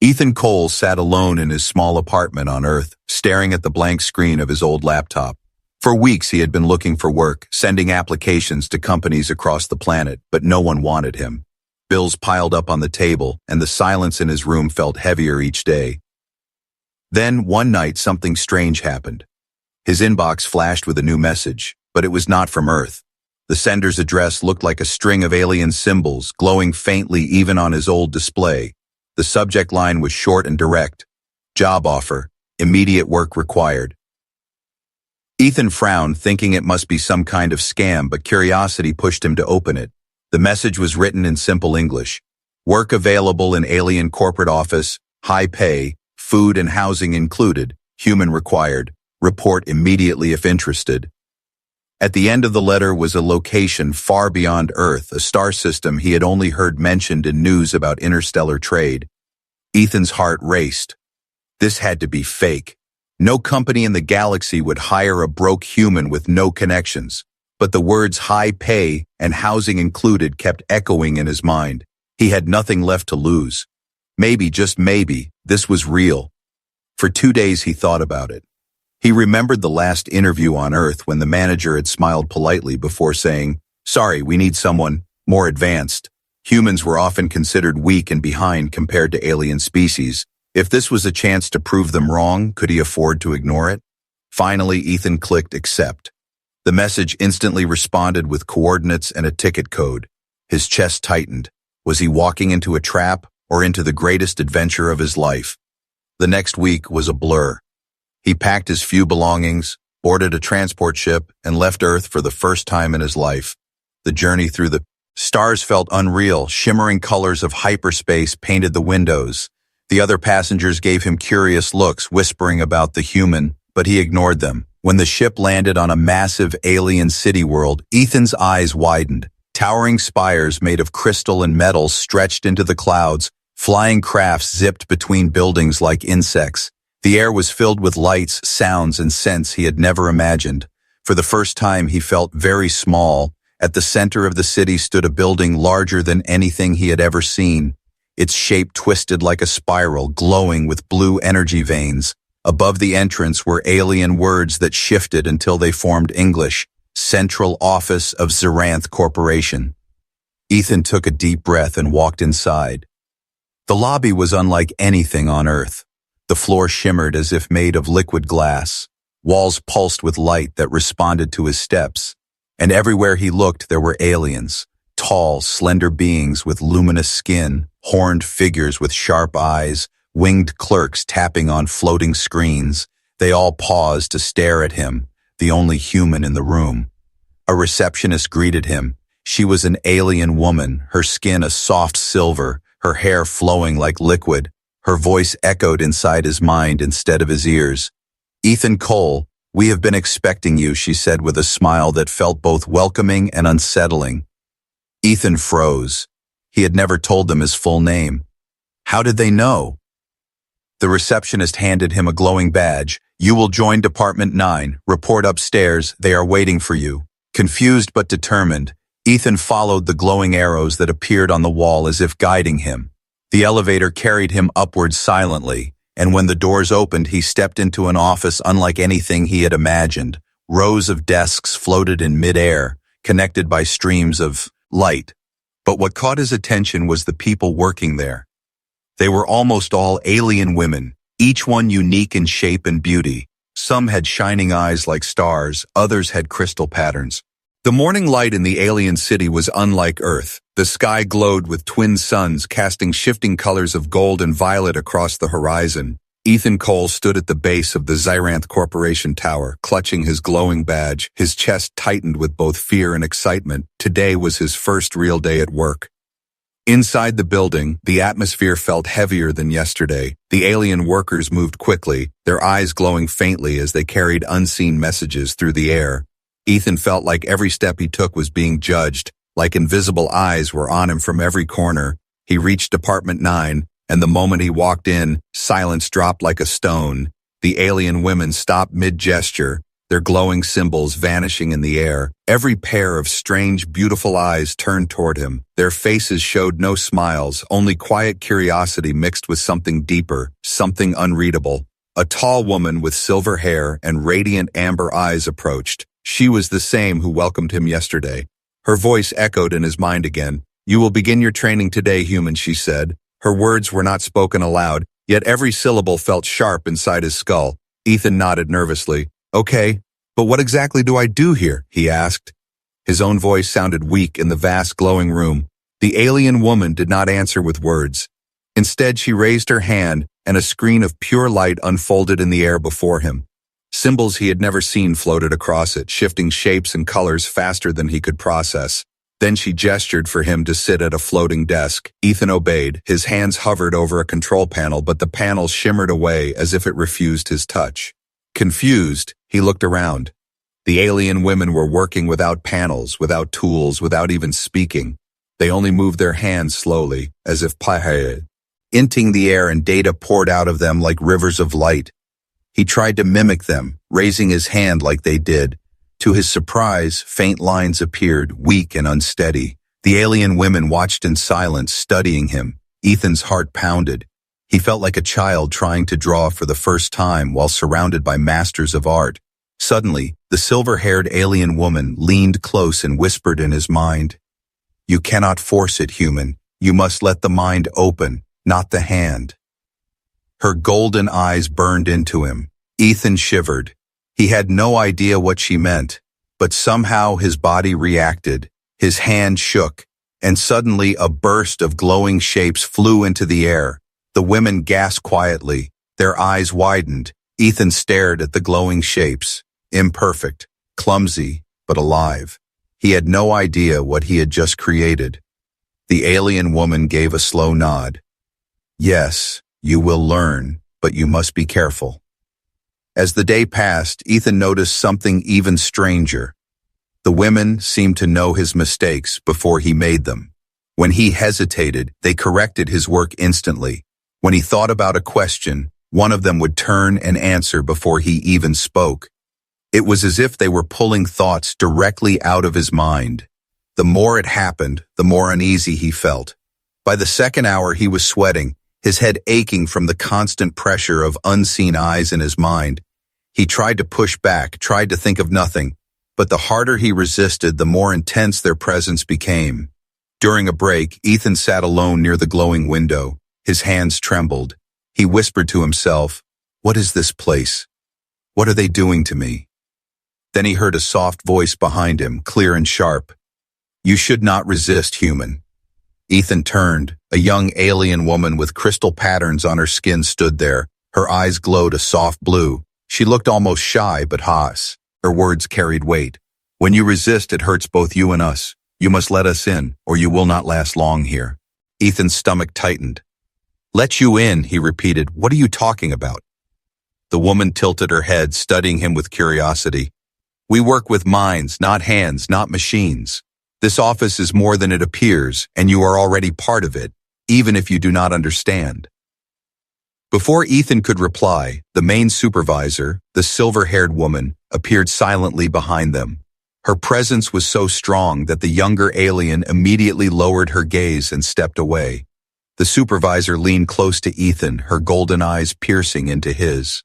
Ethan Cole sat alone in his small apartment on Earth, staring at the blank screen of his old laptop. For weeks he had been looking for work, sending applications to companies across the planet, but no one wanted him. Bills piled up on the table, and the silence in his room felt heavier each day. Then, one night, something strange happened. His inbox flashed with a new message, but it was not from Earth. The sender's address looked like a string of alien symbols, glowing faintly even on his old display. The subject line was short and direct. Job offer. Immediate work required. Ethan frowned, thinking it must be some kind of scam, but curiosity pushed him to open it. The message was written in simple English. Work available in alien corporate office, high pay, food and housing included, human required. Report immediately if interested. At the end of the letter was a location far beyond Earth, a star system he had only heard mentioned in news about interstellar trade. Ethan's heart raced. This had to be fake. No company in the galaxy would hire a broke human with no connections. But the words high pay and housing included kept echoing in his mind. He had nothing left to lose. Maybe, just maybe, this was real. For 2 days he thought about it. He remembered the last interview on Earth when the manager had smiled politely before saying, "Sorry, we need someone more advanced." Humans were often considered weak and behind compared to alien species. If this was a chance to prove them wrong, could he afford to ignore it? Finally, Ethan clicked accept. The message instantly responded with coordinates and a ticket code. His chest tightened. Was he walking into a trap or into the greatest adventure of his life? The next week was a blur. He packed his few belongings, boarded a transport ship, and left Earth for the first time in his life. The journey through the stars felt unreal. Shimmering colors of hyperspace painted the windows. The other passengers gave him curious looks, whispering about the human, but he ignored them. When the ship landed on a massive alien city world, Ethan's eyes widened. Towering spires made of crystal and metal stretched into the clouds. Flying crafts zipped between buildings like insects. The air was filled with lights, sounds, and scents he had never imagined. For the first time, he felt very small. At the center of the city stood a building larger than anything he had ever seen. Its shape twisted like a spiral, glowing with blue energy veins. Above the entrance were alien words that shifted until they formed English. Central Office of Zeranth Corporation. Ethan took a deep breath and walked inside. The lobby was unlike anything on Earth. The floor shimmered as if made of liquid glass. Walls pulsed with light that responded to his steps. And everywhere he looked, there were aliens. Tall, slender beings with luminous skin, horned figures with sharp eyes, winged clerks tapping on floating screens. They all paused to stare at him, the only human in the room. A receptionist greeted him. She was an alien woman, her skin a soft silver, her hair flowing like liquid. Her voice echoed inside his mind instead of his ears. "Ethan Cole, we have been expecting you," she said with a smile that felt both welcoming and unsettling. Ethan froze. He had never told them his full name. How did they know? The receptionist handed him a glowing badge. "You will join Department 9. Report upstairs. They are waiting for you." Confused but determined, Ethan followed the glowing arrows that appeared on the wall as if guiding him. The elevator carried him upwards silently, and when the doors opened, he stepped into an office unlike anything he had imagined. Rows of desks floated in mid-air, connected by streams of light. But what caught his attention was the people working there. They were almost all alien women, each one unique in shape and beauty. Some had shining eyes like stars, others had crystal patterns. The morning light in the alien city was unlike Earth. The sky glowed with twin suns casting shifting colors of gold and violet across the horizon. Ethan Cole stood at the base of the Zeranth Corporation tower, clutching his glowing badge. His chest tightened with both fear and excitement. Today was his first real day at work. Inside the building, the atmosphere felt heavier than yesterday. The alien workers moved quickly, their eyes glowing faintly as they carried unseen messages through the air. Ethan felt like every step he took was being judged, like invisible eyes were on him from every corner. He reached Department 9, and the moment he walked in, silence dropped like a stone. The alien women stopped mid-gesture, their glowing symbols vanishing in the air. Every pair of strange, beautiful eyes turned toward him. Their faces showed no smiles, only quiet curiosity mixed with something deeper, something unreadable. A tall woman with silver hair and radiant amber eyes approached. She was the same who welcomed him yesterday. Her voice echoed in his mind again. "You will begin your training today, human," she said. Her words were not spoken aloud, yet every syllable felt sharp inside his skull. Ethan nodded nervously. "Okay, but what exactly do I do here?" he asked. His own voice sounded weak in the vast glowing room. The alien woman did not answer with words. Instead, she raised her hand, and a screen of pure light unfolded in the air before him. Symbols he had never seen floated across it, shifting shapes and colors faster than he could process. Then she gestured for him to sit at a floating desk. Ethan obeyed. His hands hovered over a control panel, but the panel shimmered away as if it refused his touch. Confused, he looked around. The alien women were working without panels, without tools, without even speaking. They only moved their hands slowly, as if inting the air, and data poured out of them like rivers of light. He tried to mimic them, raising his hand like they did. To his surprise, faint lines appeared, weak and unsteady. The alien women watched in silence, studying him. Ethan's heart pounded. He felt like a child trying to draw for the first time while surrounded by masters of art. Suddenly, the silver-haired alien woman leaned close and whispered in his mind, "You cannot force it, human. You must let the mind open, not the hand." Her golden eyes burned into him. Ethan shivered. He had no idea what she meant, but somehow his body reacted. His hand shook, and suddenly a burst of glowing shapes flew into the air. The women gasped quietly. Their eyes widened. Ethan stared at the glowing shapes. Imperfect, clumsy, but alive. He had no idea what he had just created. The alien woman gave a slow nod. "Yes, you will learn, but you must be careful." As the day passed, Ethan noticed something even stranger. The women seemed to know his mistakes before he made them. When he hesitated, they corrected his work instantly. When he thought about a question, one of them would turn and answer before he even spoke. It was as if they were pulling thoughts directly out of his mind. The more it happened, the more uneasy he felt. By the second hour, he was sweating, his head aching from the constant pressure of unseen eyes in his mind. He tried to push back, tried to think of nothing, but the harder he resisted, the more intense their presence became. During a break, Ethan sat alone near the glowing window. His hands trembled. He whispered to himself, "What is this place? What are they doing to me?" Then he heard a soft voice behind him, clear and sharp. "You should not resist, human." Ethan turned. A young alien woman with crystal patterns on her skin stood there. Her eyes glowed a soft blue. She looked almost shy but hot. Her words carried weight. "When you resist, it hurts both you and us. You must let us in, or you will not last long here." Ethan's stomach tightened. "Let you in," he repeated. "What are you talking about?" The woman tilted her head, studying him with curiosity. "We work with minds, not hands, not machines. This office is more than it appears, and you are already part of it, even if you do not understand." Before Ethan could reply, the main supervisor, the silver-haired woman, appeared silently behind them. Her presence was so strong that the younger alien immediately lowered her gaze and stepped away. The supervisor leaned close to Ethan, her golden eyes piercing into his.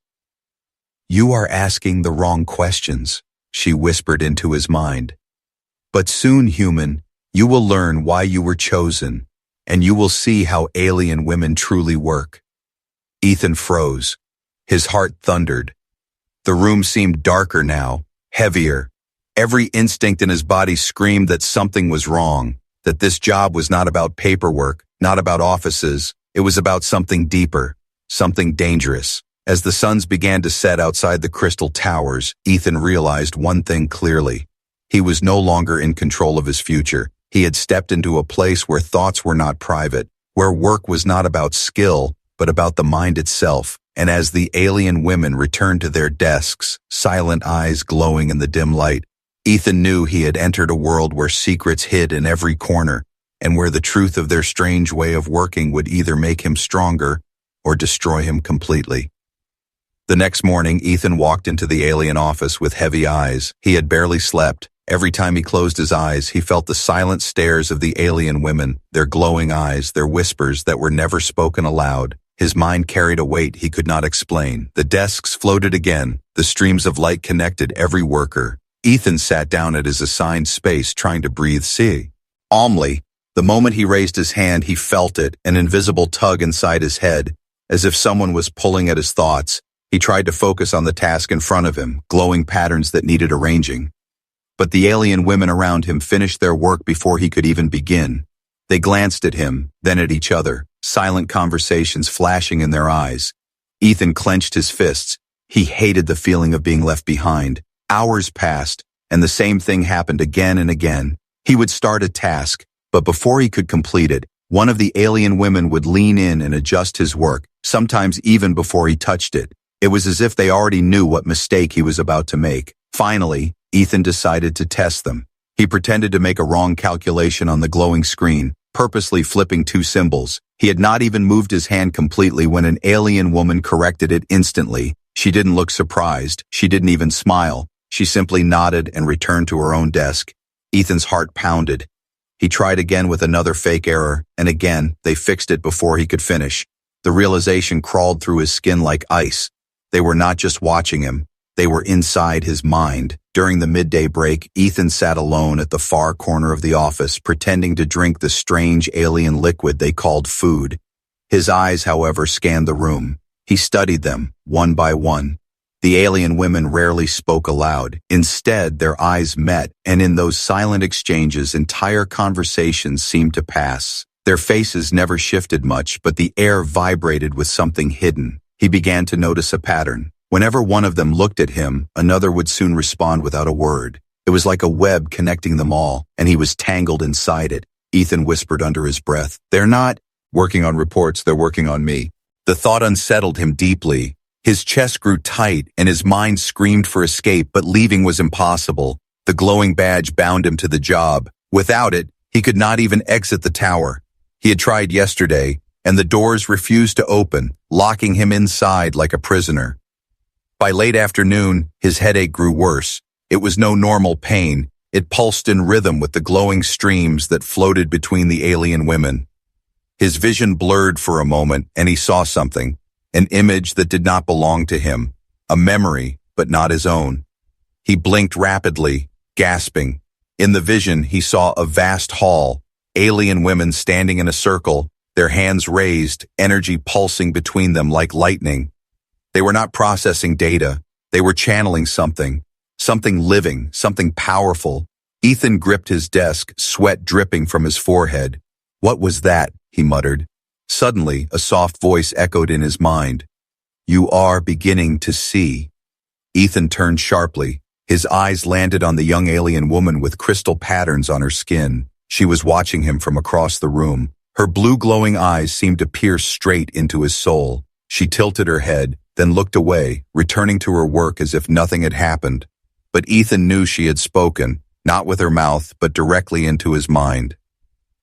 "You are asking the wrong questions," she whispered into his mind. "But soon, human, you will learn why you were chosen, and you will see how alien women truly work." Ethan froze. His heart thundered. The room seemed darker now, heavier. Every instinct in his body screamed that something was wrong, that this job was not about paperwork, not about offices. It was about something deeper, something dangerous. As the suns began to set outside the crystal towers, Ethan realized one thing clearly. He was no longer in control of his future. He had stepped into a place where thoughts were not private, where work was not about skill, but about the mind itself. And as the alien women returned to their desks, silent eyes glowing in the dim light, Ethan knew he had entered a world where secrets hid in every corner, and where the truth of their strange way of working would either make him stronger or destroy him completely. The next morning, Ethan walked into the alien office with heavy eyes. He had barely slept. Every time he closed his eyes, he felt the silent stares of the alien women, their glowing eyes, their whispers that were never spoken aloud. His mind carried a weight he could not explain. The desks floated again. The streams of light connected every worker. Ethan sat down at his assigned space, trying to breathe calmly. The moment he raised his hand, he felt it, an invisible tug inside his head, as if someone was pulling at his thoughts. He tried to focus on the task in front of him, glowing patterns that needed arranging. But the alien women around him finished their work before he could even begin. They glanced at him, then at each other, silent conversations flashing in their eyes. Ethan clenched his fists. He hated the feeling of being left behind. Hours passed, and the same thing happened again and again. He would start a task, but before he could complete it, one of the alien women would lean in and adjust his work, sometimes even before he touched it. It was as if they already knew what mistake he was about to make. Finally, Ethan decided to test them. He pretended to make a wrong calculation on the glowing screen, purposely flipping two symbols. He had not even moved his hand completely when an alien woman corrected it instantly. She didn't look surprised. She didn't even smile. She simply nodded and returned to her own desk. Ethan's heart pounded. He tried again with another fake error, and again, they fixed it before he could finish. The realization crawled through his skin like ice. They were not just watching him. They were inside his mind. During the midday break, Ethan sat alone at the far corner of the office, pretending to drink the strange alien liquid they called food. His eyes, however, scanned the room. He studied them, one by one. The alien women rarely spoke aloud. Instead, their eyes met, and in those silent exchanges, entire conversations seemed to pass. Their faces never shifted much, but the air vibrated with something hidden. He began to notice a pattern. Whenever one of them looked at him, another would soon respond without a word. It was like a web connecting them all, and he was tangled inside it. Ethan whispered under his breath, "They're not working on reports, they're working on me." The thought unsettled him deeply. His chest grew tight, and his mind screamed for escape, but leaving was impossible. The glowing badge bound him to the job. Without it, he could not even exit the tower. He had tried yesterday, and the doors refused to open, locking him inside like a prisoner. By late afternoon, his headache grew worse. It was no normal pain. It pulsed in rhythm with the glowing streams that floated between the alien women. His vision blurred for a moment, and he saw something, an image that did not belong to him, a memory, but not his own. He blinked rapidly, gasping. In the vision, he saw a vast hall, alien women standing in a circle, their hands raised, energy pulsing between them like lightning. They were not processing data. They were channeling something living, something powerful. Ethan gripped his desk, sweat dripping from his forehead. "What was that?" he muttered. Suddenly, a soft voice echoed in his mind. "You are beginning to see." Ethan turned sharply. His eyes landed on the young alien woman with crystal patterns on her skin. She was watching him from across the room. Her blue glowing eyes seemed to pierce straight into his soul. She tilted her head, then looked away, returning to her work as if nothing had happened. But Ethan knew she had spoken, not with her mouth, but directly into his mind.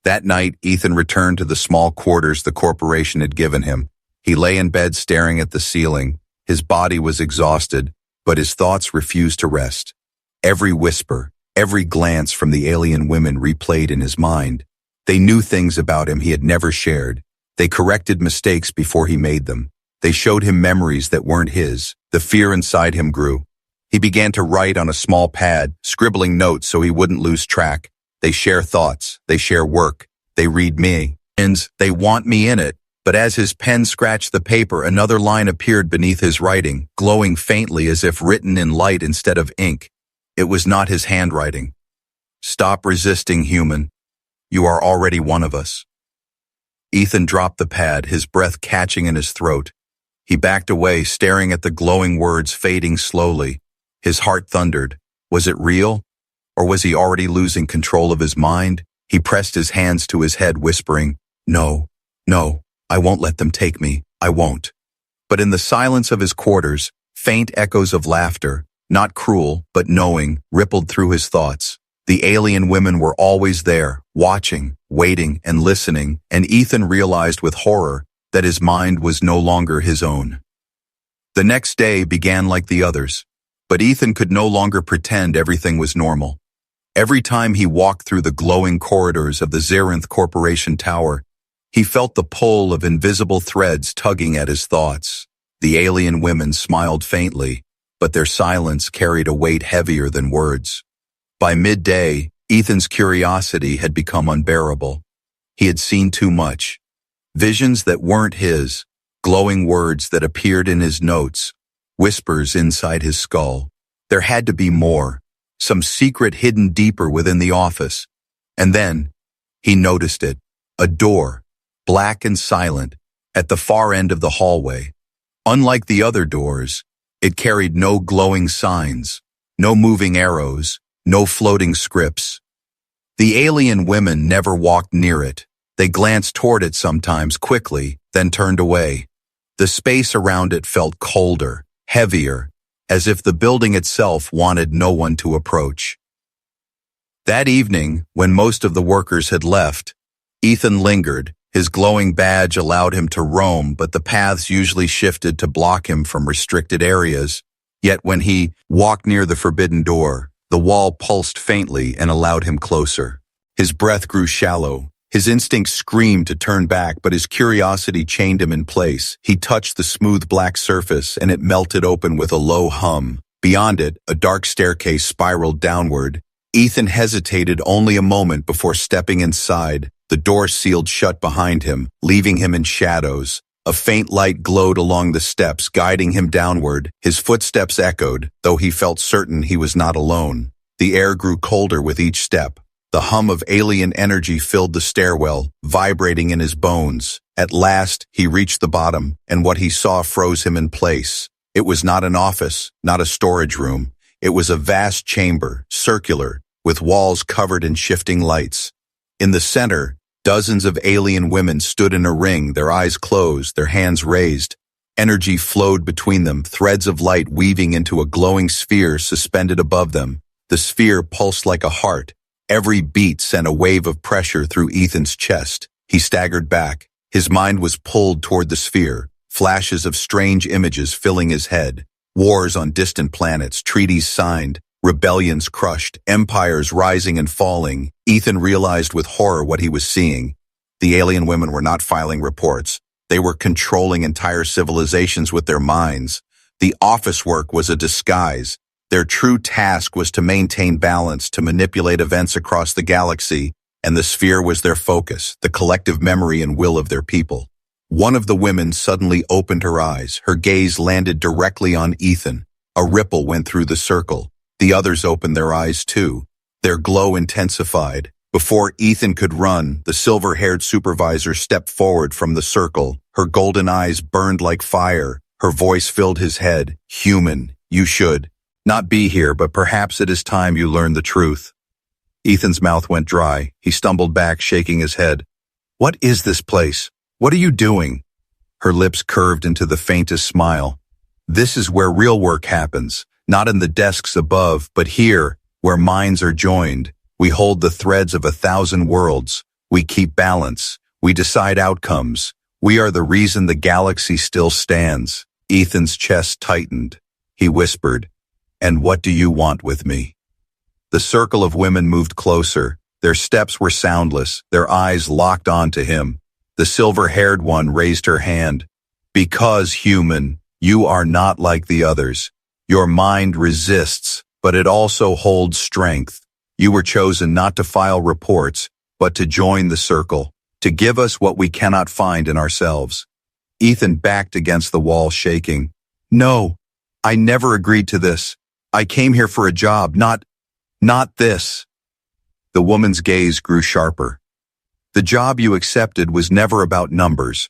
That night, Ethan returned to the small quarters the corporation had given him. He lay in bed staring at the ceiling. His body was exhausted, but his thoughts refused to rest. Every whisper, every glance from the alien women replayed in his mind. They knew things about him he had never shared. They corrected mistakes before he made them. They showed him memories that weren't his. The fear inside him grew. He began to write on a small pad, scribbling notes so he wouldn't lose track. They share thoughts. They share work. They read me. And they want me in it. But as his pen scratched the paper, another line appeared beneath his writing, glowing faintly as if written in light instead of ink. It was not his handwriting. "Stop resisting, human. You are already one of us." Ethan dropped the pad, his breath catching in his throat. He backed away, staring at the glowing words fading slowly. His heart thundered. Was it real? Or was he already losing control of his mind? He pressed his hands to his head, whispering, "No, no, I won't let them take me. I won't." But in the silence of his quarters, faint echoes of laughter, not cruel, but knowing, rippled through his thoughts. The alien women were always there, watching, waiting, and listening, and Ethan realized with horror that his mind was no longer his own. The next day began like the others, but Ethan could no longer pretend everything was normal. Every time he walked through the glowing corridors of the Xerinth Corporation Tower, he felt the pull of invisible threads tugging at his thoughts. The alien women smiled faintly, but their silence carried a weight heavier than words. By midday, Ethan's curiosity had become unbearable. He had seen too much. Visions that weren't his, glowing words that appeared in his notes, whispers inside his skull. There had to be more, some secret hidden deeper within the office. And then, he noticed it, a door, black and silent, at the far end of the hallway. Unlike the other doors, it carried no glowing signs, no moving arrows, no floating scripts. The alien women never walked near it. They glanced toward it sometimes quickly, then turned away. The space around it felt colder, heavier, as if the building itself wanted no one to approach. That evening, when most of the workers had left, Ethan lingered. His glowing badge allowed him to roam, but the paths usually shifted to block him from restricted areas. Yet when he walked near the forbidden door, the wall pulsed faintly and allowed him closer. His breath grew shallow. His instinct screamed to turn back, but his curiosity chained him in place. He touched the smooth black surface, and it melted open with a low hum. Beyond it, a dark staircase spiraled downward. Ethan hesitated only a moment before stepping inside. The door sealed shut behind him, leaving him in shadows. A faint light glowed along the steps, guiding him downward. His footsteps echoed, though he felt certain he was not alone. The air grew colder with each step. The hum of alien energy filled the stairwell, vibrating in his bones. At last, he reached the bottom, and what he saw froze him in place. It was not an office, not a storage room. It was a vast chamber, circular, with walls covered in shifting lights. In the center, dozens of alien women stood in a ring, their eyes closed, their hands raised. Energy flowed between them, threads of light weaving into a glowing sphere suspended above them. The sphere pulsed like a heart. Every beat sent a wave of pressure through Ethan's chest. He staggered back. His mind was pulled toward the sphere, flashes of strange images filling his head. Wars on distant planets, treaties signed, rebellions crushed, empires rising and falling. Ethan realized with horror what he was seeing. The alien women were not filing reports. They were controlling entire civilizations with their minds. The office work was a disguise. Their true task was to maintain balance, to manipulate events across the galaxy, and the sphere was their focus, the collective memory and will of their people. One of the women suddenly opened her eyes. Her gaze landed directly on Ethan. A ripple went through the circle. The others opened their eyes too. Their glow intensified. Before Ethan could run, the silver-haired supervisor stepped forward from the circle. Her golden eyes burned like fire. Her voice filled his head. "Human, you should not be here, but perhaps it is time you learn the truth." Ethan's mouth went dry. He stumbled back, shaking his head. "What is this place? What are you doing?" Her lips curved into the faintest smile. "This is where real work happens, not in the desks above, but here, where minds are joined. We hold the threads of 1,000 worlds. We keep balance. We decide outcomes. We are the reason the galaxy still stands." Ethan's chest tightened. He whispered, "And what do you want with me?" The circle of women moved closer. Their steps were soundless, their eyes locked onto him. The silver-haired one raised her hand. "Because, human, you are not like the others. Your mind resists, but it also holds strength. You were chosen not to file reports, but to join the circle, to give us what we cannot find in ourselves." Ethan backed against the wall, shaking. "No, I never agreed to this. I came here for a job, not this." The woman's gaze grew sharper. "The job you accepted was never about numbers.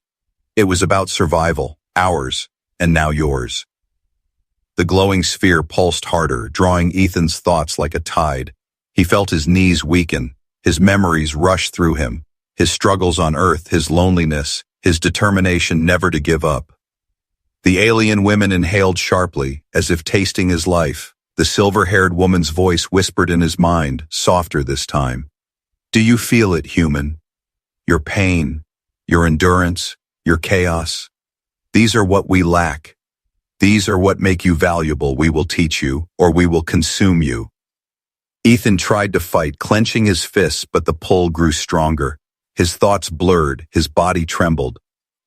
It was about survival, ours, and now yours." The glowing sphere pulsed harder, drawing Ethan's thoughts like a tide. He felt his knees weaken, his memories rush through him, his struggles on Earth, his loneliness, his determination never to give up. The alien women inhaled sharply, as if tasting his life. The silver-haired woman's voice whispered in his mind, softer this time. "Do you feel it, human? Your pain, your endurance, your chaos? These are what we lack. These are what make you valuable. We will teach you, or we will consume you. Ethan tried to fight, clenching his fists, but the pull grew stronger. His thoughts blurred, his body trembled.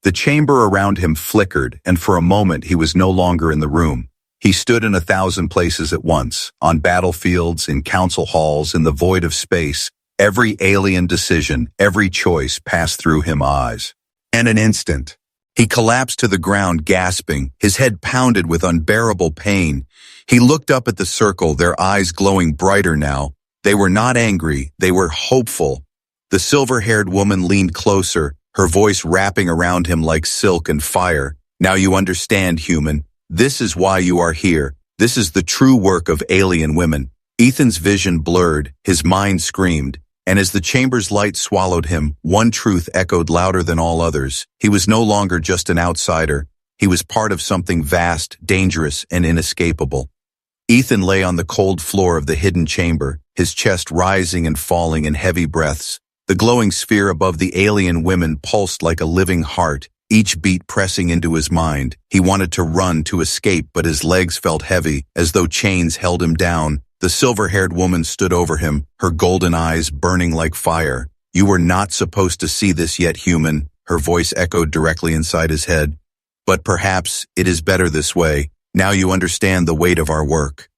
The chamber around him flickered, and for a moment he was no longer in the room. He stood in 1,000 places at once, on battlefields, in council halls, in the void of space. Every alien decision, every choice passed through his eyes. In an instant, he collapsed to the ground, gasping, his head pounded with unbearable pain. He looked up at the circle, their eyes glowing brighter now. They were not angry, they were hopeful. The silver-haired woman leaned closer, her voice wrapping around him like silk and fire. Now you understand, human. This is why you are here. This is the true work of alien women. Ethan's vision blurred, his mind screamed. And as the chamber's light swallowed him, one truth echoed louder than all others. He was no longer just an outsider. He was part of something vast, dangerous, and inescapable. Ethan lay on the cold floor of the hidden chamber, his chest rising and falling in heavy breaths. The glowing sphere above the alien women pulsed like a living heart, each beat pressing into his mind. He wanted to run, to escape, but his legs felt heavy, as though chains held him down. The silver-haired woman stood over him, her golden eyes burning like fire. You were not supposed to see this yet, human, her voice echoed directly inside his head. But perhaps it is better this way. Now you understand the weight of our work.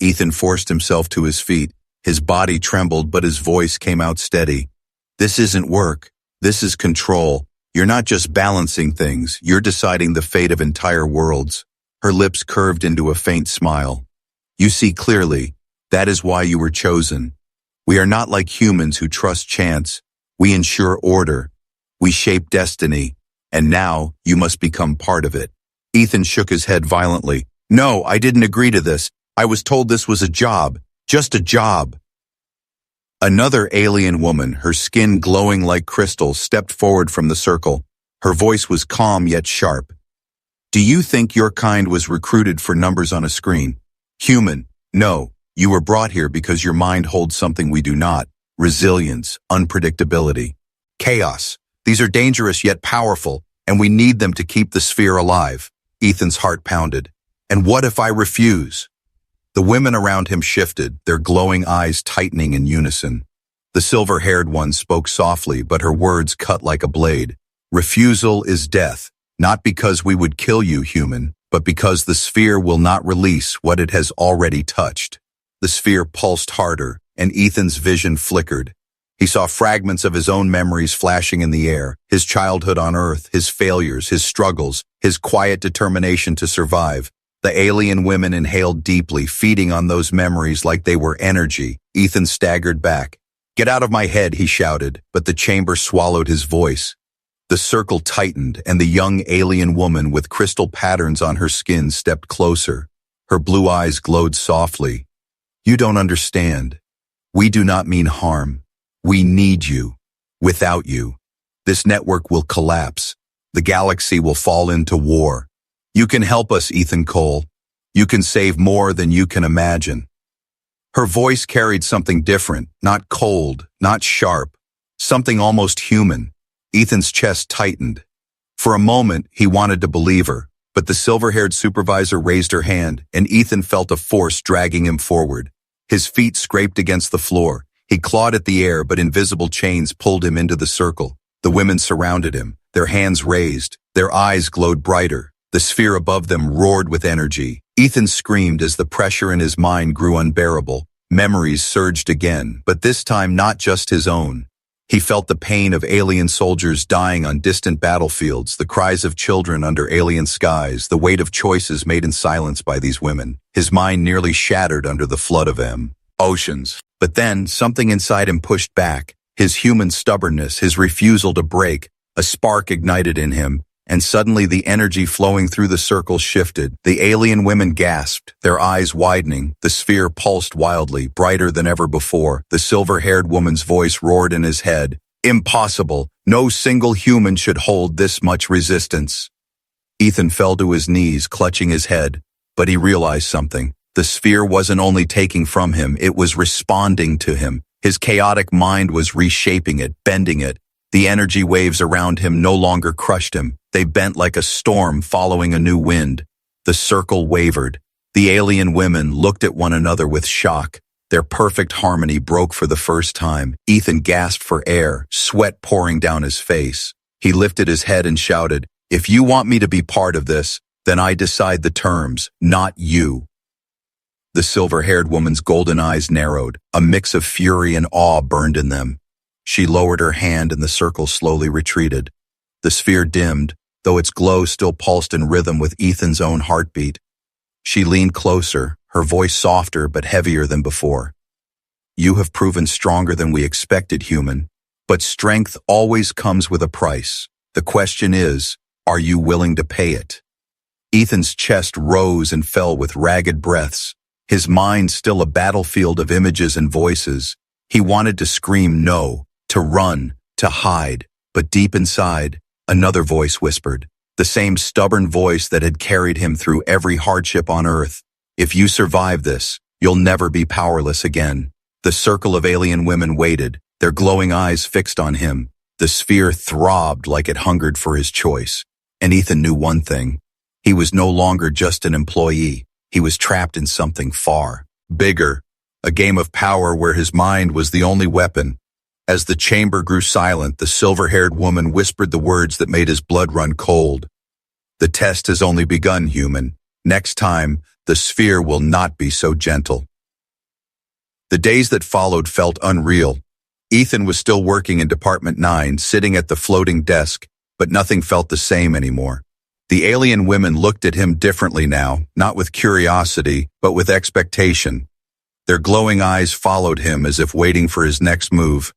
Ethan forced himself to his feet. His body trembled, but his voice came out steady. This isn't work. This is control. You're not just balancing things. You're deciding the fate of entire worlds. Her lips curved into a faint smile. You see clearly. That is why you were chosen. We are not like humans who trust chance. We ensure order. We shape destiny. And now, you must become part of it. Ethan shook his head violently. No, I didn't agree to this. I was told this was a job. Just a job. Another alien woman, her skin glowing like crystal, stepped forward from the circle. Her voice was calm yet sharp. Do you think your kind was recruited for numbers on a screen? Human, no. You were brought here because your mind holds something we do not. Resilience, unpredictability, chaos. These are dangerous yet powerful, and we need them to keep the sphere alive. Ethan's heart pounded. And what if I refuse? The women around him shifted, their glowing eyes tightening in unison. The silver-haired one spoke softly, but her words cut like a blade. Refusal is death, not because we would kill you, human, but because the sphere will not release what it has already touched. The sphere pulsed harder, and Ethan's vision flickered. He saw fragments of his own memories flashing in the air, his childhood on Earth, his failures, his struggles, his quiet determination to survive. The alien women inhaled deeply, feeding on those memories like they were energy. Ethan staggered back. Get out of my head, he shouted, but the chamber swallowed his voice. The circle tightened, and the young alien woman with crystal patterns on her skin stepped closer. Her blue eyes glowed softly. You don't understand. We do not mean harm. We need you. Without you, this network will collapse. The galaxy will fall into war. You can help us, Ethan Cole. You can save more than you can imagine. Her voice carried something different, not cold, not sharp, something almost human. Ethan's chest tightened. For a moment, he wanted to believe her, but the silver-haired supervisor raised her hand, and Ethan felt a force dragging him forward. His feet scraped against the floor. He clawed at the air, but invisible chains pulled him into the circle. The women surrounded him, their hands raised, their eyes glowed brighter. The sphere above them roared with energy. Ethan screamed as the pressure in his mind grew unbearable. Memories surged again, but this time not just his own. He felt the pain of alien soldiers dying on distant battlefields, the cries of children under alien skies, the weight of choices made in silence by these women. His mind nearly shattered under the flood of oceans. But then, something inside him pushed back. His human stubbornness, his refusal to break. A spark ignited in him, and suddenly the energy flowing through the circle shifted. The alien women gasped, their eyes widening. The sphere pulsed wildly, brighter than ever before. The silver-haired woman's voice roared in his head. Impossible! No single human should hold this much resistance. Ethan fell to his knees, clutching his head. But he realized something. The sphere wasn't only taking from him, it was responding to him. His chaotic mind was reshaping it, bending it. The energy waves around him no longer crushed him. They bent like a storm following a new wind. The circle wavered. The alien women looked at one another with shock. Their perfect harmony broke for the first time. Ethan gasped for air, sweat pouring down his face. He lifted his head and shouted, "If you want me to be part of this, then I decide the terms, not you." The silver-haired woman's golden eyes narrowed. A mix of fury and awe burned in them. She lowered her hand and the circle slowly retreated. The sphere dimmed, though its glow still pulsed in rhythm with Ethan's own heartbeat. She leaned closer, her voice softer but heavier than before. "You have proven stronger than we expected, human. But strength always comes with a price. The question is, are you willing to pay it?" Ethan's chest rose and fell with ragged breaths, his mind still a battlefield of images and voices. He wanted to scream no, to run, to hide, but deep inside, another voice whispered, the same stubborn voice that had carried him through every hardship on Earth. "If you survive this, you'll never be powerless again." The circle of alien women waited, their glowing eyes fixed on him. The sphere throbbed like it hungered for his choice. And Ethan knew one thing. He was no longer just an employee. He was trapped in something far bigger, a game of power where his mind was the only weapon. As the chamber grew silent, the silver-haired woman whispered the words that made his blood run cold. "The test has only begun, human. Next time, the sphere will not be so gentle." The days that followed felt unreal. Ethan was still working in Department 9, sitting at the floating desk, but nothing felt the same anymore. The alien women looked at him differently now, not with curiosity, but with expectation. Their glowing eyes followed him as if waiting for his next move.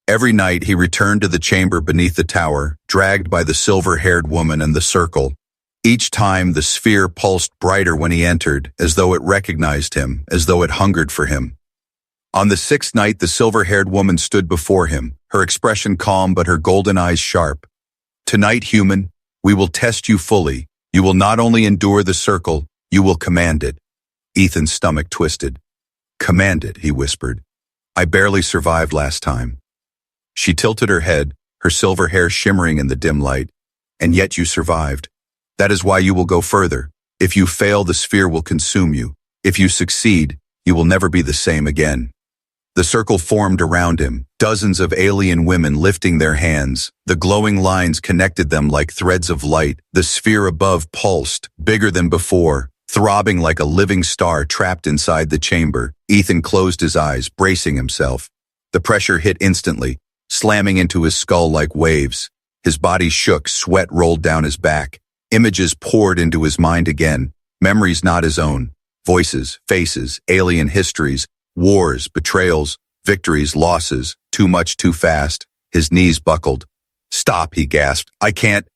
Every night he returned to the chamber beneath the tower, dragged by the silver-haired woman and the circle. Each time the sphere pulsed brighter when he entered, as though it recognized him, as though it hungered for him. On the sixth night, the silver-haired woman stood before him, her expression calm but her golden eyes sharp. "Tonight, human, we will test you fully. You will not only endure the circle, you will command it." Ethan's stomach twisted. "Command it," he whispered. "I barely survived last time." She tilted her head, her silver hair shimmering in the dim light. "And yet you survived. That is why you will go further. If you fail, the sphere will consume you. If you succeed, you will never be the same again." The circle formed around him, dozens of alien women lifting their hands. The glowing lines connected them like threads of light. The sphere above pulsed, bigger than before, throbbing like a living star trapped inside the chamber. Ethan closed his eyes, bracing himself. The pressure hit instantly, slamming into his skull like waves. His body shook, sweat rolled down his back. Images poured into his mind again, memories not his own. Voices, faces, alien histories, wars, betrayals, victories, losses, too much, too fast. His knees buckled. "Stop," he gasped. "I can't."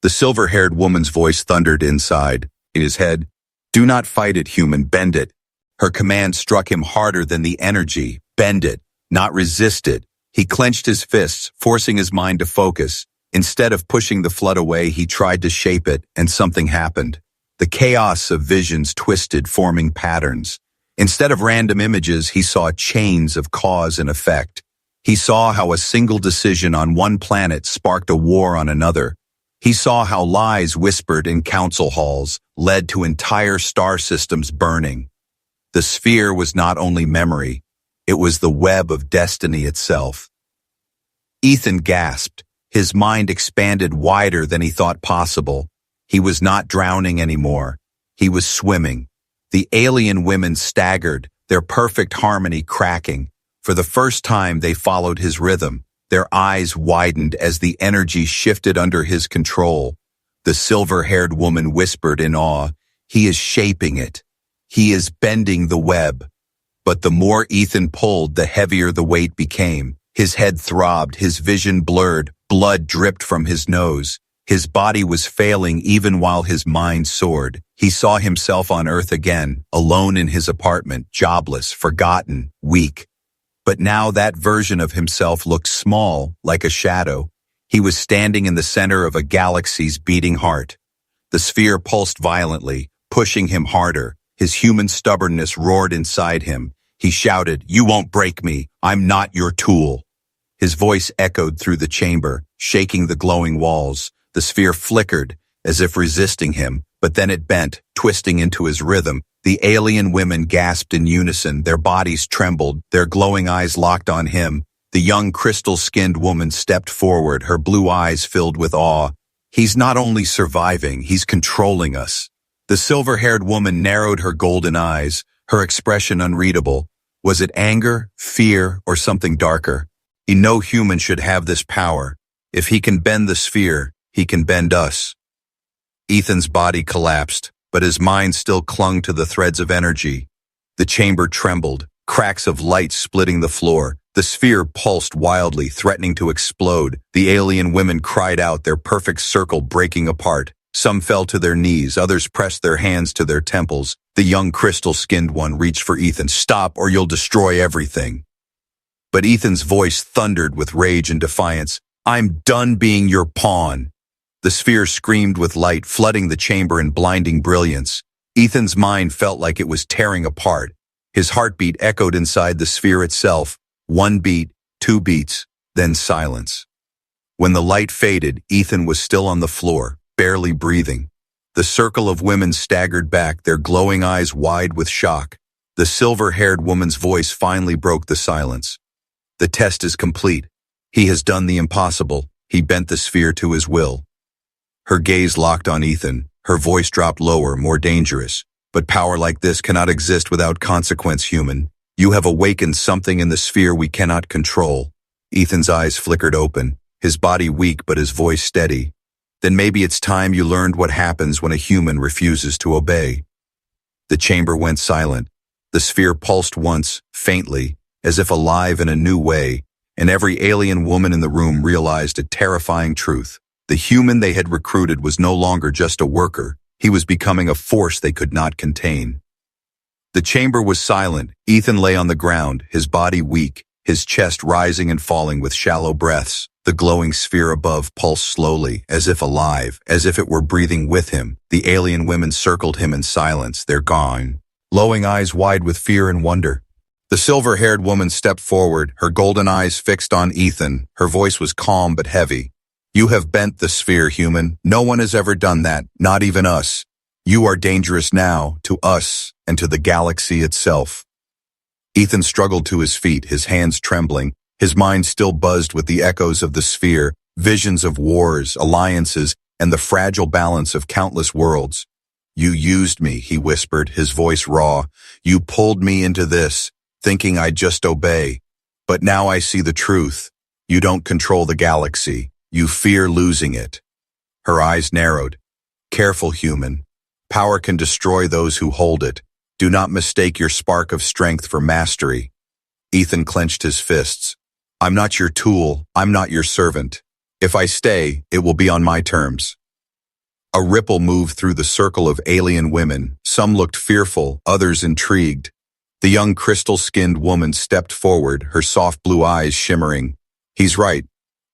The silver-haired woman's voice thundered inside. In his head, "Do not fight it, human, bend it." Her command struck him harder than the energy. Bend it, not resist it. He clenched his fists, forcing his mind to focus. Instead of pushing the flood away, he tried to shape it, and something happened. The chaos of visions twisted, forming patterns. Instead of random images, he saw chains of cause and effect. He saw how a single decision on one planet sparked a war on another. He saw how lies whispered in council halls led to entire star systems burning. The sphere was not only memory, it was the web of destiny itself. Ethan gasped. His mind expanded wider than he thought possible. He was not drowning anymore. He was swimming. The alien women staggered, their perfect harmony cracking. For the first time, they followed his rhythm. Their eyes widened as the energy shifted under his control. The silver-haired woman whispered in awe, "He is shaping it. He is bending the web." But the more Ethan pulled, the heavier the weight became. His head throbbed, his vision blurred, blood dripped from his nose. His body was failing even while his mind soared. He saw himself on Earth again, alone in his apartment, jobless, forgotten, weak. But now that version of himself looked small, like a shadow. He was standing in the center of a galaxy's beating heart. The sphere pulsed violently, pushing him harder. His human stubbornness roared inside him. He shouted, "You won't break me. I'm not your tool." His voice echoed through the chamber, shaking the glowing walls. The sphere flickered, as if resisting him, But then it bent, twisting into his rhythm. The alien women gasped in unison, their bodies trembled, their glowing eyes locked on him. The young crystal-skinned woman stepped forward, her blue eyes filled with awe. He's not only surviving, he's controlling us. The silver-haired woman narrowed her golden eyes, her expression unreadable. Was it anger, fear, or something darker? No human should have this power. If he can bend the sphere, he can bend us. Ethan's body collapsed, but his mind still clung to the threads of energy. The chamber trembled, cracks of light splitting the floor. The sphere pulsed wildly, threatening to explode. The alien women cried out, their perfect circle breaking apart. Some fell to their knees, others pressed their hands to their temples. The young crystal-skinned one reached for Ethan. "Stop, or you'll destroy everything." But Ethan's voice thundered with rage and defiance. "I'm done being your pawn." The sphere screamed with light, flooding the chamber in blinding brilliance. Ethan's mind felt like it was tearing apart. His heartbeat echoed inside the sphere itself. 1 beat, 2 beats, then silence. When the light faded, Ethan was still on the floor, barely breathing. The circle of women staggered back, their glowing eyes wide with shock. The silver-haired woman's voice finally broke the silence. "The test is complete. He has done the impossible. He bent the sphere to his will." Her gaze locked on Ethan. Her voice dropped lower, more dangerous. "But power like this cannot exist without consequence, human. You have awakened something in the sphere we cannot control." Ethan's eyes flickered open, his body weak but his voice steady. "Then maybe it's time you learned what happens when a human refuses to obey." The chamber went silent. The sphere pulsed once, faintly, as if alive in a new way, and every alien woman in the room realized a terrifying truth. The human they had recruited was no longer just a worker. He was becoming a force they could not contain. The chamber was silent. Ethan lay on the ground, his body weak, his chest rising and falling with shallow breaths. The glowing sphere above pulsed slowly, as if alive, as if it were breathing with him. The alien women circled him in silence, their gone, glowing eyes wide with fear and wonder. The silver-haired woman stepped forward, her golden eyes fixed on Ethan. Her voice was calm but heavy. "You have bent the sphere, human. No one has ever done that, not even us. You are dangerous now, to us, and to the galaxy itself." Ethan struggled to his feet, his hands trembling. His mind still buzzed with the echoes of the sphere, visions of wars, alliances, and the fragile balance of countless worlds. "You used me," he whispered, his voice raw. "You pulled me into this, thinking I'd just obey. But now I see the truth. You don't control the galaxy. You fear losing it." Her eyes narrowed. "Careful, human. Power can destroy those who hold it. Do not mistake your spark of strength for mastery." Ethan clenched his fists. "I'm not your tool. I'm not your servant. If I stay, it will be on my terms." A ripple moved through the circle of alien women. Some looked fearful, others intrigued. The young crystal-skinned woman stepped forward, her soft blue eyes shimmering. "He's right.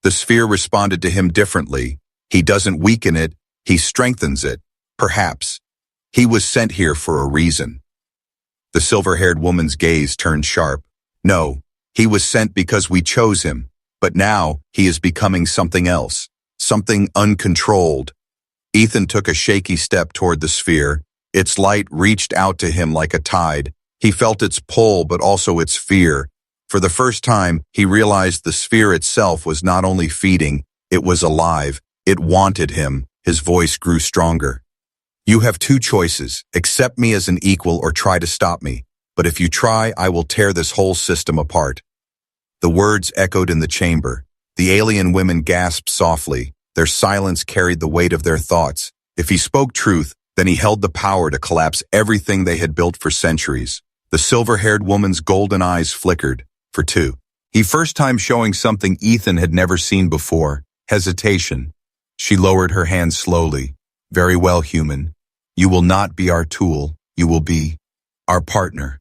The sphere responded to him differently. He doesn't weaken it, he strengthens it. Perhaps. He was sent here for a reason." The silver-haired woman's gaze turned sharp. "No. He was sent because we chose him, but now he is becoming something else, something uncontrolled." Ethan took a shaky step toward the sphere. Its light reached out to him like a tide. He felt its pull, but also its fear. For the first time, he realized the sphere itself was not only feeding, it was alive. It wanted him. His voice grew stronger. "You have 2 choices. Accept me as an equal or try to stop me. But if you try, I will tear this whole system apart." The words echoed in the chamber. The alien women gasped softly. Their silence carried the weight of their thoughts. If he spoke truth, then he held the power to collapse everything they had built for centuries. The silver-haired woman's golden eyes flickered. For 2. He first time showing something Ethan had never seen before. Hesitation. She lowered her hand slowly. "Very well, human. You will not be our tool. You will be our partner."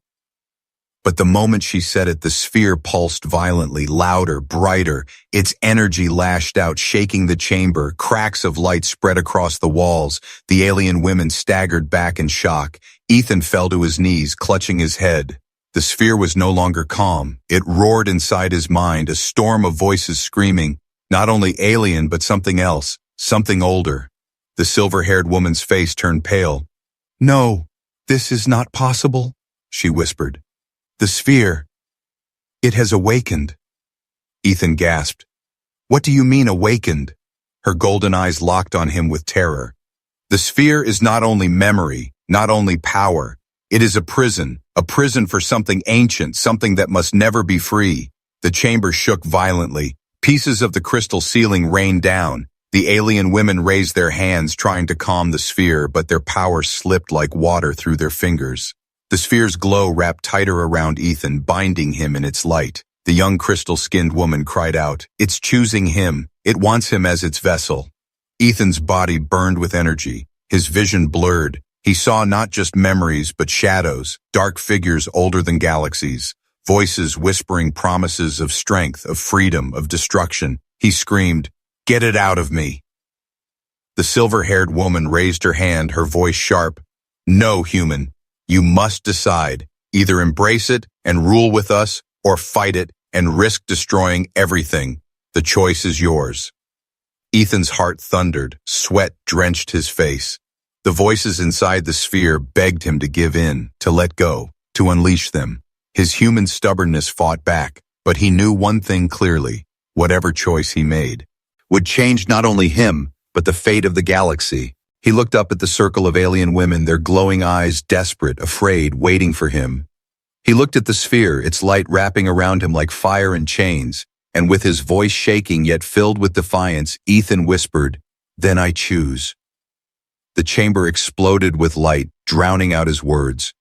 But the moment she said it, the sphere pulsed violently, louder, brighter. Its energy lashed out, shaking the chamber. Cracks of light spread across the walls. The alien women staggered back in shock. Ethan fell to his knees, clutching his head. The sphere was no longer calm. It roared inside his mind, a storm of voices screaming, not only alien but something else, something older. The silver-haired woman's face turned pale. "No, this is not possible," she whispered. "The sphere, it has awakened." Ethan gasped. "What do you mean awakened?" Her golden eyes locked on him with terror. "The sphere is not only memory, not only power. It is a prison for something ancient, something that must never be free." The chamber shook violently. Pieces of the crystal ceiling rained down. The alien women raised their hands, trying to calm the sphere, but their power slipped like water through their fingers. The sphere's glow wrapped tighter around Ethan, binding him in its light. The young crystal-skinned woman cried out, "It's choosing him. It wants him as its vessel." Ethan's body burned with energy. His vision blurred. He saw not just memories, but shadows, dark figures older than galaxies, voices whispering promises of strength, of freedom, of destruction. He screamed, "Get it out of me!" The silver-haired woman raised her hand, her voice sharp. "No, human. You must decide. Either embrace it and rule with us, or fight it and risk destroying everything. The choice is yours." Ethan's heart thundered. Sweat drenched his face. The voices inside the sphere begged him to give in, to let go, to unleash them. His human stubbornness fought back, but he knew one thing clearly: whatever choice he made would change not only him, but the fate of the galaxy. He looked up at the circle of alien women, their glowing eyes desperate, afraid, waiting for him. He looked at the sphere, its light wrapping around him like fire and chains, and with his voice shaking yet filled with defiance, Ethan whispered, "Then I choose." The chamber exploded with light, drowning out his words.